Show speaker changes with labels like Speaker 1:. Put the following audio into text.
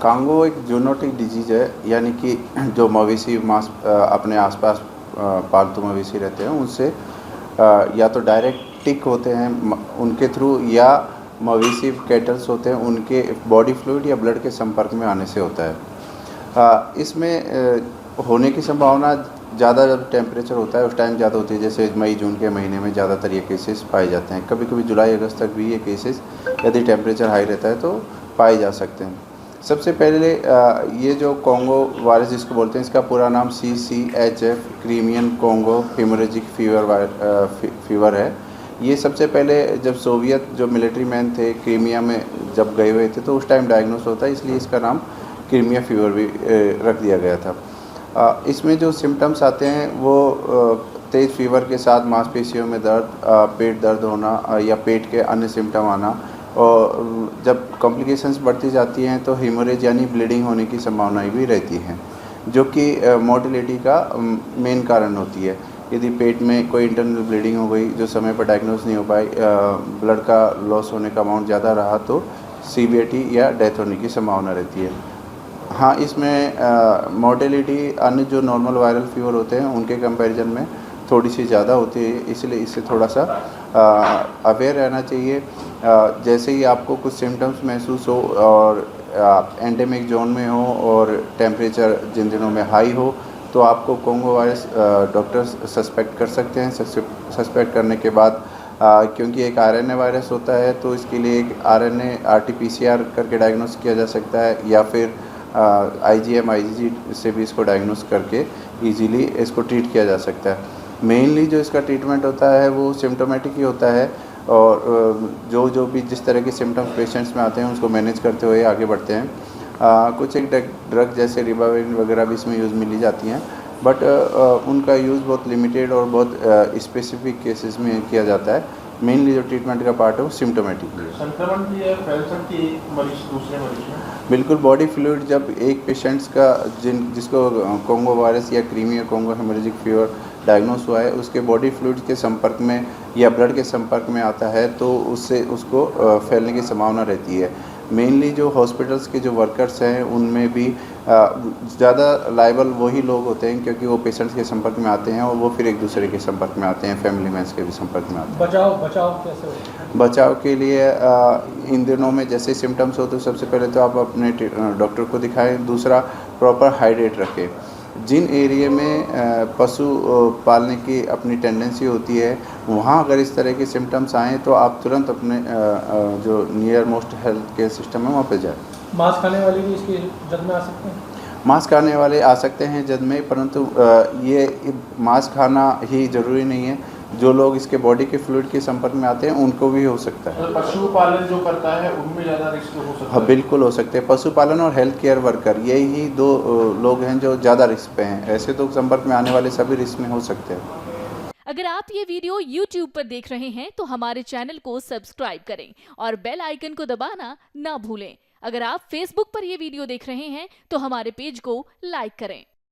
Speaker 1: Congo एक zoonotic disease है, यानी कि जो मवेशी मांस अपने आसपास पालतू मवेशी रहते हैं उनसे या तो डायरेक्ट टिक होते हैं उनके थ्रू, या मवेशी कैटल्स होते हैं उनके बॉडी फ्लूइड या ब्लड के संपर्क में आने से होता है। इसमें होने की संभावना ज़्यादा जब टेम्परेचर होता है उस टाइम ज़्यादा होती है, जैसे मई जून के महीने में ज़्यादातर ये केसेस पाए जाते हैं। कभी कभी जुलाई अगस्त तक भी ये केसेस यदि टेम्परेचर हाई रहता है तो पाए जा सकते हैं। सबसे पहले ये जो कॉन्गो वायरस जिसको बोलते हैं, इसका पूरा नाम CCHF Crimean Congo haemorrhagic fever है। ये सबसे पहले जब सोवियत जो मिलिट्री मैन थे क्रीमिया में जब गए हुए थे तो उस टाइम डायग्नोस होता है, इसलिए इसका नाम क्रीमिया फीवर भी रख दिया गया था। इसमें जो सिम्टम्स आते हैं वो तेज़ फीवर के साथ मांसपेशियों में दर्द, पेट दर्द होना या पेट के अन्य सिम्टम आना, और जब कॉम्प्लिकेशंस बढ़ती जाती हैं तो हेमोरेज यानी ब्लीडिंग होने की संभावनाएं भी रहती हैं, जो कि मोर्टेलिटी का मेन कारण होती है। यदि पेट में कोई इंटरनल ब्लीडिंग हो गई जो समय पर डायग्नोस नहीं हो पाई, ब्लड का लॉस होने का अमाउंट ज़्यादा रहा तो सीवियरिटी या डेथ होने की संभावना रहती है। हाँ, इसमें मोर्टेलिटी अन्य जो नॉर्मल वायरल फीवर होते हैं उनके कंपैरिजन में थोड़ी सी ज़्यादा होती है, इसलिए इससे थोड़ा सा अवेयर रहना चाहिए। जैसे ही आपको कुछ सिम्टम्स महसूस हो और आप एंडेमिक जोन में हो और टेम्परेचर जिन दिनों में हाई हो तो आपको कॉन्गो वायरस डॉक्टर सस्पेक्ट कर सकते हैं। सस्पेक्ट करने के बाद क्योंकि एक RNA वायरस होता है तो इसके लिए एक RNA RT-PCR करके डायग्नोस किया जा सकता है, या फिर IgM IgG से भी इसको डायग्नोस करके इजीली इसको ट्रीट किया जा सकता है। मेनली जो इसका ट्रीटमेंट होता है वो सिम्टोमेटिक ही होता है, और जो भी जिस तरह के सिम्टम्स पेशेंट्स में आते हैं उसको मैनेज करते हुए आगे बढ़ते हैं। कुछ एक ड्रग जैसे रिबाविरिन वगैरह भी इसमें यूज़ मिली जाती हैं, बट उनका यूज़ बहुत लिमिटेड और बहुत स्पेसिफिक केसेस में किया जाता है। मेनली जो ट्रीटमेंट का पार्ट है वो सिम्टोमेटिक है।
Speaker 2: संक्रमण की फैल सकती है एक मरीज दूसरे मरीज में?
Speaker 1: बिल्कुल, बॉडी फ्लूइड जब एक पेशेंट्स का जिसको कॉन्गो वायरस या Crimea Congo haemorrhagic fever diagnose हुआ है उसके बॉडी फ्लूइड के संपर्क में या ब्लड के संपर्क में आता है तो उससे उसको फैलने की संभावना रहती है। मेनली जो हॉस्पिटल्स के जो वर्कर्स हैं उनमें भी ज़्यादा लायबल वही लोग होते हैं, क्योंकि वो पेशेंट्स के संपर्क में आते हैं और वो फिर एक दूसरे के संपर्क में आते हैं, फैमिली मेम्बर्स के भी संपर्क में आते हैं।
Speaker 2: बचाव कैसे होता है?
Speaker 1: बचाव के लिए इन दिनों में जैसे सिम्टम्स हो तो सबसे पहले तो आप अपने डॉक्टर को दिखाएं। दूसरा, प्रॉपर हाइड्रेट रखें। जिन एरिया में पशु पालने की अपनी टेंडेंसी होती है वहाँ अगर इस तरह के सिम्टम्स आएँ तो आप तुरंत अपने जो near most health care system है वहाँ पे जाएँ।
Speaker 2: मांस खाने वाले भी इसकी जद में आ सकते हैं?
Speaker 1: मांस खाने वाले आ सकते हैं जद में, परंतु ये मांस खाना ही ज़रूरी नहीं है। जो लोग इसके बॉडी के फ्लूइड के संपर्क में आते हैं उनको भी हो सकता है।
Speaker 2: तो पशुपालन जो करता है उनमें ज़्यादा रिस्क हो सकता है?
Speaker 1: हाँ, बिल्कुल हो सकते हैं। पशुपालन और हेल्थ केयर वर्कर यही दो लोग हैं जो ज़्यादा रिस्क पे हैं। ऐसे तो संपर्क में आने वाले सभी रिस्क में हो सकते हैं।
Speaker 3: अगर आप ये वीडियो YouTube पर देख रहे हैं तो हमारे चैनल को सब्सक्राइब करें और बेल आइकन को दबाना ना भूलें। अगर आप Facebook पर ये वीडियो देख रहे हैं तो हमारे पेज को लाइक करें।